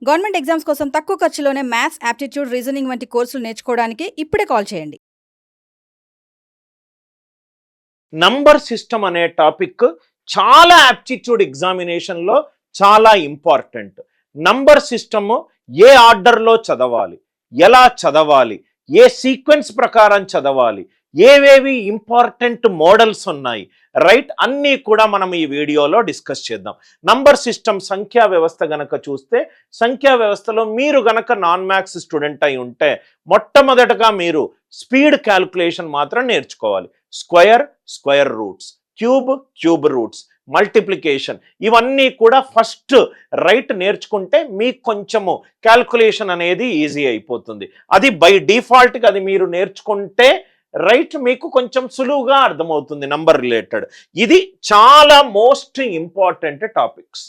Government exams కోసం తక్కువ ఖర్చులోనే maths, aptitude, reasoning వంటి కోర్సులు నేర్చుకోవడానికి ఇప్పుడే కాల్ చేయండి. నంబర్ సిస్టమ్ అనే టాపిక్ చాలా యాప్టిట్యూడ్ ఎగ్జామినేషన్లో చాలా ఇంపార్టెంట్. నంబర్ సిస్టమ్ ఏ ఆర్డర్లో చదవాలి, ఎలా చదవాలి, ఏ సీక్వెన్స్ ప్రకారం చదవాలి, ఏవేవి ఇంపార్టెంట్ మోడల్స్ ఉన్నాయి, రైట్, అన్నీ కూడా మనం ఈ వీడియోలో డిస్కస్ చేద్దాం. నంబర్ సిస్టమ్ సంఖ్యా వ్యవస్థ గనక చూస్తే, సంఖ్యా వ్యవస్థలో మీరు గనక నాన్ మ్యాథ్స్ స్టూడెంట్ అయి ఉంటే మొట్టమొదటగా మీరు స్పీడ్ క్యాల్కులేషన్ మాత్రం నేర్చుకోవాలి. Square roots, cube roots, multiplication, ఇవన్నీ కూడా ఫస్ట్ రైట్ నేర్చుకుంటే మీకు కొంచెము క్యాల్కులేషన్ అనేది ఈజీ అయిపోతుంది. అది బై డిఫాల్ట్గా అది మీరు నేర్చుకుంటే రైట్ మీకు కొంచెం సులువుగా అర్థమవుతుంది నంబర్ రిలేటెడ్. ఇది చాలా మోస్ట్ ఇంపార్టెంట్ టాపిక్స్.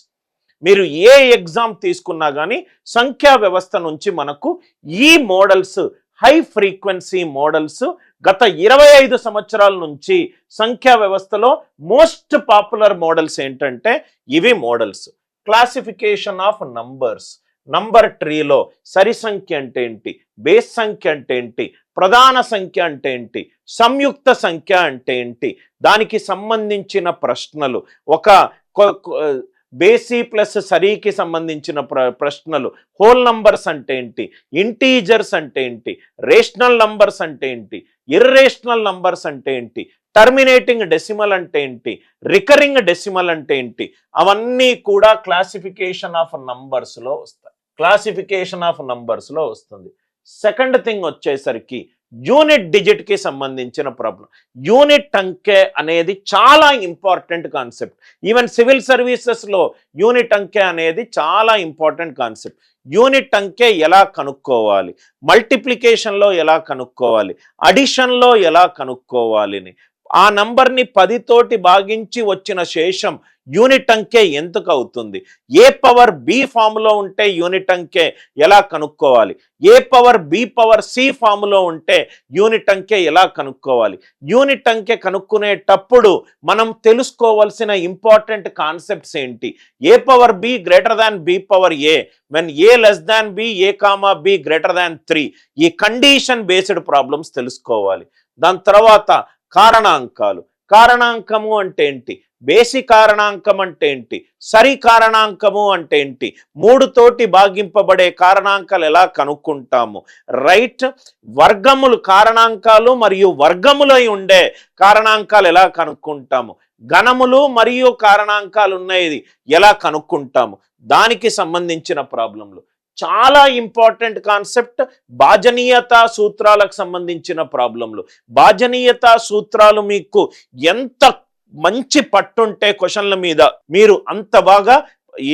మీరు ఏ ఎగ్జామ్ తీసుకున్నా కానీ సంఖ్యా వ్యవస్థ నుంచి మనకు ఈ మోడల్స్, హై ఫ్రీక్వెన్సీ మోడల్స్ గత 25 సంవత్సరాల నుంచి సంఖ్యా వ్యవస్థలో మోస్ట్ పాపులర్ మోడల్స్ ఏంటంటే ఇవి models. Classification of numbers, number ట్రీలో సరి సంఖ్య అంటే ఏంటి, బేస్ సంఖ్య అంటే ఏంటి, ప్రధాన సంఖ్య అంటే ఏంటి, సంయుక్త సంఖ్య అంటే ఏంటి, దానికి సంబంధించిన ప్రశ్నలు, ఒక బేసి ప్లస్ సరీకి సంబంధించిన ప్రశ్నలు, హోల్ నంబర్స్ అంటే ఏంటి, ఇంటీజర్స్ అంటే ఏంటి, రేషనల్ నంబర్స్ అంటే ఏంటి, ఇర్రేషనల్ నంబర్స్ అంటే ఏంటి, టర్మినేటింగ్ డెసిమల్ అంటే ఏంటి, రికరింగ్ డెసిమల్ అంటే ఏంటి, అవన్నీ కూడా క్లాసిఫికేషన్ ఆఫ్ నంబర్స్లో వస్తాయి. వస్తుంది. సెకండ్ థింగ్ వచ్చేసరికి యూనిట్ డిజిట్కి సంబంధించిన ప్రాబ్లం. యూనిట్ అంకె అనేది చాలా ఇంపార్టెంట్ కాన్సెప్ట్. ఈవెన్ సివిల్ సర్వీసెస్లో యూనిట్ అంకె అనేది చాలా ఇంపార్టెంట్ కాన్సెప్ట్. యూనిట్ అంకె ఎలా కనుక్కోవాలి, మల్టిప్లికేషన్లో ఎలా కనుక్కోవాలి, అడిషన్లో ఎలా కనుక్కోవాలి, ఆ నంబర్ని 10 తోటి భాగించి వచ్చిన శేషం యూనిట్ అంకె ఎంతకు అవుతుంది, ఏ పవర్ బి ఫామ్లో ఉంటే యూనిట్ అంకె ఎలా కనుక్కోవాలి, ఏ పవర్ బి పవర్ సి ఫామ్లో ఉంటే యూనిట్ అంకె ఎలా కనుక్కోవాలి. యూనిట్ అంకె కనుక్కునేటప్పుడు మనం తెలుసుకోవాల్సిన ఇంపార్టెంట్ కాన్సెప్ట్స్ ఏంటి, a power b greater than b power a, when a less than b, a comma b greater than 3, ఈ కండిషన్ బేస్డ్ ప్రాబ్లమ్స్ తెలుసుకోవాలి. దాని తర్వాత కారణాంకము అంటే ఏంటి, బేసి కారణాంకం అంటే ఏంటి, సరి కారణాంకము అంటే ఏంటి, 3 తోటి భాగింపబడే కారణాంకాలు ఎలా కనుక్కుంటాము, రైట్, వర్గములు, కారణాంకాలు మరియు వర్గములై ఉండే కారణాంకాలు ఎలా కనుక్కుంటాము, గణములు మరియు కారణాంకాలు ఉన్నాయి ఎలా కనుక్కుంటాము, దానికి సంబంధించిన ప్రాబ్లంలు. చాలా ఇంపార్టెంట్ కాన్సెప్ట్ భాజనీయతా సూత్రాలకు సంబంధించిన ప్రాబ్లంలు. భాజనీయతా సూత్రాలు మీకు ఎంత మంచి పట్టుంటే క్వశ్చన్ల మీద మీరు అంత బాగా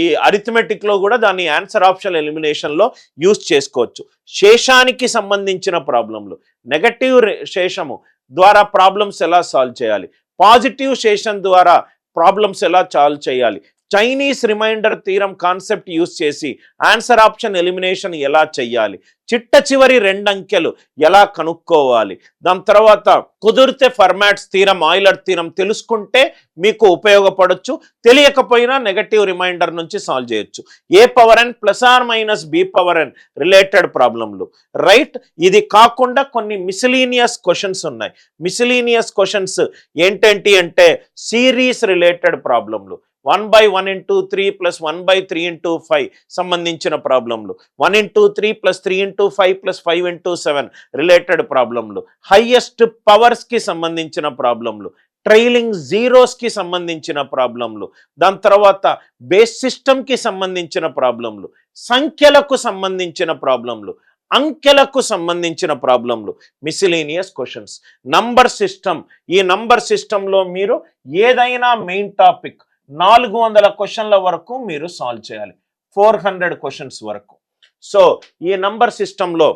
ఈ అరిథమెటిక్ లో కూడా దాన్ని ఆన్సర్ ఆప్షన్ ఎలిమినేషన్ లో యూజ్ చేసుకోవచ్చు. శేషానికి సంబంధించిన ప్రాబ్లంలు, నెగటివ్ శేషము ద్వారా ప్రాబ్లమ్స్ ఎలా సాల్వ్ చేయాలి, పాజిటివ్ శేషం ద్వారా ప్రాబ్లమ్స్ ఎలా సాల్వ్ చేయాలి, Chinese remainder theorem concept use చేసి ఆన్సర్ ఆప్షన్ ఎలిమినేషన్ ఎలా చేయాలి, చిట్ట చివరి 2 అంకెలు ఎలా కనుక్కోవాలి, దాని తర్వాత కుదిరితే ఫర్మాట్స్ థీరం, ఆయిలర్ థీరం తెలుసుకుంటే మీకు ఉపయోగపడవచ్చు. తెలియకపోయినా నెగటివ్ రిమైండర్ నుంచి సాల్వ్ చేయొచ్చు. A power n plus r minus b power n related ప్రాబ్లంలు, రైట్. ఇది కాకుండా కొన్ని మిసిలీనియస్ క్వశ్చన్స్ ఉన్నాయి. మిసిలీనియస్ క్వశ్చన్స్ ఏంటంటే అంటే సిరీస్ రిలేటెడ్ ప్రాబ్లంలు, 1/1 into 3 plus 1/3 into 5 సంబంధించిన ప్రాబ్లంలు, 1 into 3 plus 3 into 5 plus 5 into 7 related ప్రాబ్లంలు, హైయెస్ట్ పవర్స్ కి సంబంధించిన ప్రాబ్లంలు, ట్రైలింగ్ జీరోస్ కి సంబంధించిన ప్రాబ్లంలు, దాని తర్వాత బేస్ సిస్టమ్ కి సంబంధించిన ప్రాబ్లంలు, సంఖ్యలకు సంబంధించిన ప్రాబ్లంలు, అంకెలకు సంబంధించిన ప్రాబ్లంలు, మిసిలీనియస్ క్వశ్చన్స్. నంబర్ సిస్టమ్, ఈ నంబర్ సిస్టంలో మీరు ఏదైనా మెయిన్ టాపిక్ 400 క్వశ్చన్ల వరకు మీరు సాల్వ్ చేయాలి, 400 క్వశ్చన్స్ వరకు. సో ఈ నంబర్ సిస్టంలో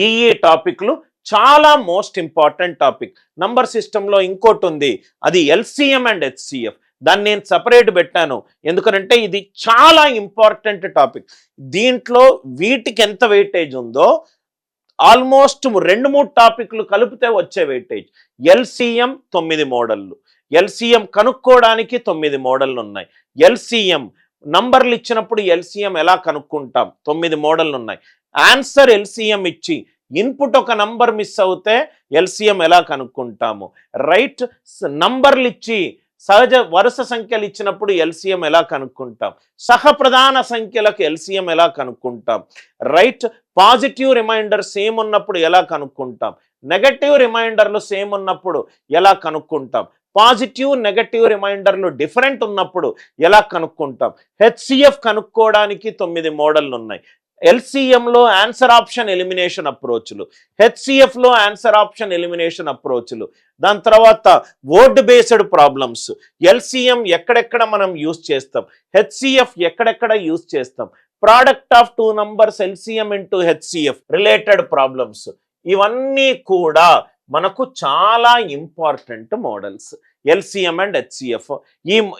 ఈ టాపిక్లు చాలా మోస్ట్ ఇంపార్టెంట్ టాపిక్. నంబర్ సిస్టంలో ఇంకోటి ఉంది, అది ఎల్సిఎం అండ్ హెచ్సిఎఫ్. దాన్ని నేను సపరేట్ పెట్టాను ఎందుకంటే ఇది చాలా ఇంపార్టెంట్ టాపిక్. దీంట్లో వీటికి ఎంత వెయిటేజ్ ఉందో ఆల్మోస్ట్ 2-3 టాపిక్లు కలిపితే వచ్చే వెయిటేజ్. ఎల్సిఎం 9 మోడళ్లు, ఎల్సిఎం కనుక్కోవడానికి 9 మోడళ్లు ఉన్నాయి. ఎల్సిఎం నంబర్లు ఇచ్చినప్పుడు ఎల్సిఎం ఎలా కనుక్కుంటాం, 9 మోడల్ ఉన్నాయి. ఆన్సర్ ఎల్సిఎం ఇచ్చి ఇన్పుట్ ఒక నంబర్ మిస్ అవుతే ఎల్సిఎం ఎలా కనుక్కుంటాము, రైట్. నంబర్లు ఇచ్చి సహజ వరుస సంఖ్యలు ఇచ్చినప్పుడు ఎల్సిఎం ఎలా కనుక్కుంటాం, సహప్రధాన సంఖ్యలకు ఎల్సిఎం ఎలా కనుక్కుంటాం, రైట్. పాజిటివ్ రిమైండర్ సేమ్ ఉన్నప్పుడు ఎలా కనుక్కుంటాం, నెగటివ్ రిమైండర్లు సేమ్ ఉన్నప్పుడు ఎలా కనుక్కుంటాం, పాజిటివ్ నెగటివ్ రిమైండర్లు డిఫరెంట్ ఉన్నప్పుడు ఎలా కనుక్కుంటాం. హెచ్సిఎఫ్ కనుక్కోవడానికి 9 మోడళ్లు ఉన్నాయి. ఎల్సిఎంలో ఆన్సర్ ఆప్షన్ ఎలిమినేషన్ అప్రోచ్లు, హెచ్సిఎఫ్లో ఆన్సర్ ఆప్షన్ ఎలిమినేషన్ అప్రోచ్లు, దాని తర్వాత వర్డ్ బేస్డ్ ప్రాబ్లమ్స్. ఎల్సిఎం ఎక్కడెక్కడ మనం యూజ్ చేస్తాం, హెచ్సిఎఫ్ ఎక్కడెక్కడ యూజ్ చేస్తాం, product of 2 numbers LCM into HCF related problems. ఇవన్నీ కూడా మనకు చాలా important models, LCM and HCF.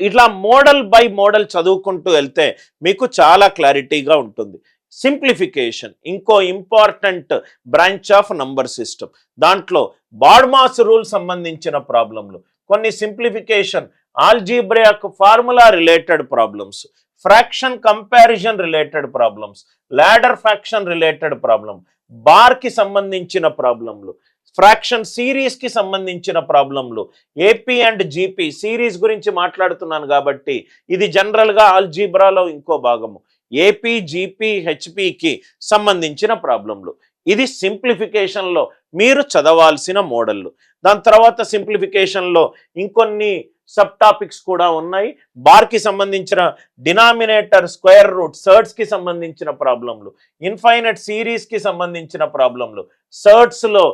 ఇట్లా మోడల్ బై మోడల్ చదువుకుంటూ వెళ్తే మీకు చాలా క్లారిటీగా ఉంటుంది. సింప్లిఫికేషన్ ఇంకో important branch of number system. దాంట్లో బాడ్మాస్ రూల్ సంబంధించిన ప్రాబ్లంలు, కొన్ని simplification algebraic formula related problems, fraction comparison related problems, ladder fraction related problem, bar కి సంబంధించిన ప్రాబ్లంలు, ఫ్రాక్షన్ సిరీస్ కి సంబంధించిన ప్రాబ్లంలు, ఏపీ అండ్ జీపీ సిరీస్ గురించి మాట్లాడుతున్నాను కాబట్టి ఇది జనరల్ గా ఆల్జీబ్రాలో ఇంకో భాగము. ఏపీ జీపీ హెచ్పికి సంబంధించిన ప్రాబ్లంలు. ఇది సింప్లిఫికేషన్లో మీరు చదవాల్సిన మోడళ్ళు. దాని తర్వాత సింప్లిఫికేషన్లో ఇంకొన్ని సబ్ టాపిక్స్ కూడా ఉన్నాయి. బార్కి సంబంధించిన డినామినేటర్, స్క్వేర్ రూట్, సర్ట్స్కి సంబంధించిన ప్రాబ్లంలు, ఇన్ఫైనైట్ సిరీస్కి సంబంధించిన ప్రాబ్లంలు, సర్ట్స్లో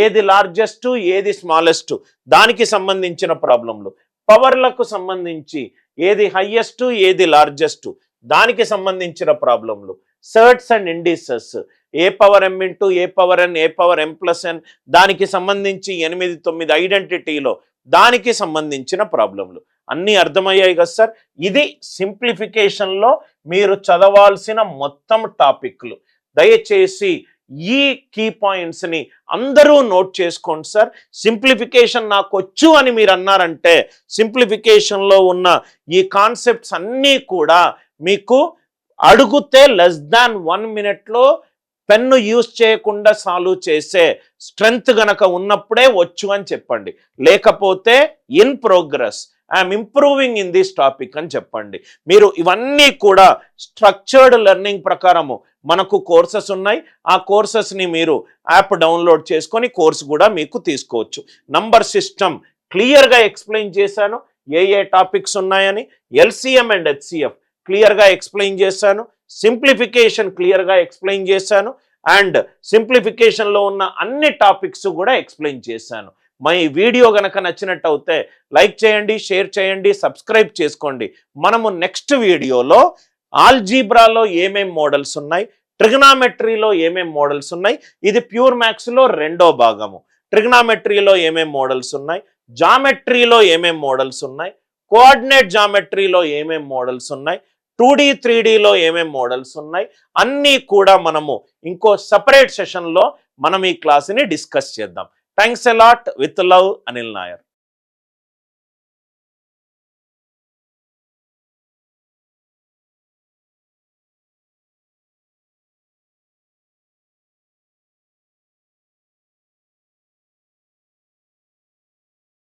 ఏది లార్జెస్ట్ ఏది స్మాలెస్ట్ దానికి సంబంధించిన ప్రాబ్లంలు, పవర్లకు సంబంధించి ఏది హైయెస్ట్ ఏది లార్జెస్ట్ దానికి సంబంధించిన ప్రాబ్లంలు, surds and indices, a power m into a power n, a power m plus n దానికి సంబంధించి 8, 9 ఐడెంటిటీలో దానికి సంబంధించిన ప్రాబ్లంలు అన్నీ అర్థమయ్యాయి కదా సార్. ఇది సింప్లిఫికేషన్లో మీరు చదవాల్సిన మొత్తం టాపిక్లు. దయచేసి ఈ కీ పాయింట్స్ని అందరూ నోట్ చేసుకోండి సార్. సింప్లిఫికేషన్ నాకు వచ్చు అని మీరు అన్నారంటే సింప్లిఫికేషన్లో ఉన్న ఈ కాన్సెప్ట్స్ అన్నీ కూడా మీకు అడుగుతే లెస్ దాన్ 1 మినిట్లో పెన్ను యూజ్ చేయకుండా సాల్వ్ చేసే స్ట్రెంగ్త్ గనక ఉన్నప్పుడే వచ్చు అని చెప్పండి. లేకపోతే in progress, I'm improving in this topic అని చెప్పండి. మీరు ఇవన్నీ కూడా స్ట్రక్చర్డ్ లెర్నింగ్ ప్రకారము మనకు కోర్సెస్ ఉన్నాయి. ఆ కోర్సెస్ని మీరు యాప్ డౌన్లోడ్ చేసుకొని కోర్సు కూడా మీకు తీసుకోవచ్చు. నంబర్ సిస్టమ్ క్లియర్గా ఎక్స్ప్లెయిన్ చేశాను, ఏ టాపిక్స్ ఉన్నాయని. ఎల్సిఎం అండ్ హెచ్సిఎఫ్ క్లియర్గా ఎక్స్ప్లెయిన్ చేశాను, సింప్లిఫికేషన్ క్లియర్గా ఎక్స్ప్లెయిన్ చేశాను, అండ్ సింప్లిఫికేషన్లో ఉన్న అన్ని టాపిక్స్ కూడా ఎక్స్ప్లెయిన్ చేశాను. మా ఈ వీడియో కనుక నచ్చినట్టు అయితే లైక్ చేయండి, షేర్ చేయండి, సబ్స్క్రైబ్ చేసుకోండి. మనము నెక్స్ట్ వీడియోలో ఆల్జీబ్రాలో ఏమేం మోడల్స్ ఉన్నాయి, ట్రిగనామెట్రీలో ఏమేం మోడల్స్ ఉన్నాయి, ఇది ప్యూర్ మ్యాథ్స్లో 2వ భాగము. ట్రిగనామెట్రీలో ఏమేం మోడల్స్ ఉన్నాయి, జామెట్రీలో ఏమేం మోడల్స్ ఉన్నాయి, కోఆర్డినేట్ జామెట్రీలో ఏమేం మోడల్స్ ఉన్నాయి, 2D 3Dలో ఏమేం మోడల్స్ ఉన్నాయి, అన్నీ కూడా మనము ఇంకో సపరేట్ సెషన్లో మనం ఈ క్లాస్ని డిస్కస్ చేద్దాం. Thanks a lot. With love, Anil Nair.